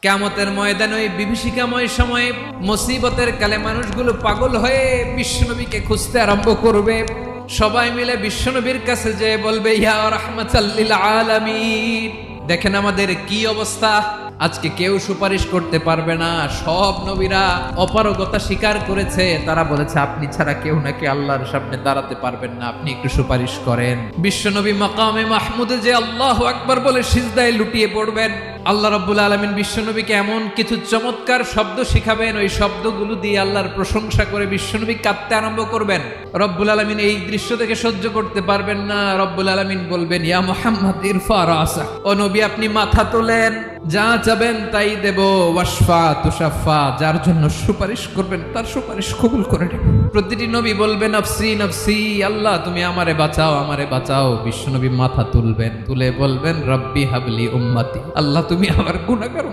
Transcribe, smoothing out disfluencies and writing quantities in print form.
কিয়ামতের ময়দানে ওই বিভীষিকাময় সময়ে মুসিবতের কালে মানুষগুলো পাগল হয়ে বিশ্বনবীকে খুঁজতে আরম্ভ করবে। সবাই মিলে বিশ্বনবীর কাছে যেয়ে বলবে, ইয়া রাহমাতাল লিল আলামিন, দেখেন আমাদের কি অবস্থা, আজকে কেউ সুপারিশ করতে পারবে না। সব নবীরা অপারগতা স্বীকার করেছে, তারা বলেছে আপনি ছাড়া কেউ নাকি আল্লাহর সামনে দাঁড়াতে পারবেন না, আপনি একটু সুপারিশ করেন। বিশ্বনবী মাকামে মাহমুদে যে আল্লাহু আকবার বলে সিজদায় লুটিয়ে পড়বেন। আল্লাহ রাব্বুল আলামিন বিশ্বনবীকে এমন কিছু চমৎকার শব্দ শিখাবেন, ওই শব্দগুলো দিয়ে আল্লাহর প্রশংসা করে বিশ্বনবী কাঁদতে আরম্ভ করবেন। রব্বুল আলামিন এই দৃশ্য থেকে সহ্য করতে পারবেন না। রব্বুল আলামিন বলবেন, ইয়া মুহাম্মদ ইরফা রাসা, ও নবী আপনি মাথা তোলেন, যা চাবেন তাই দেব। ওয়াশফা তুশাফা, যার জন্য সুপারিশ করবেন তার সুপারিশ কবুল করে নেব। প্রতিটি নবী বলবেন, নফসি নফসি, আল্লাহ তুমি আমারে বাঁচাও, আমারে বাঁচাও। বিশ্বনবী মাথা তুলবেন, তুলে বলবেন, রব্বি হাবলি উম্মতি, আল্লাহ তুমি আমার গুনাহগার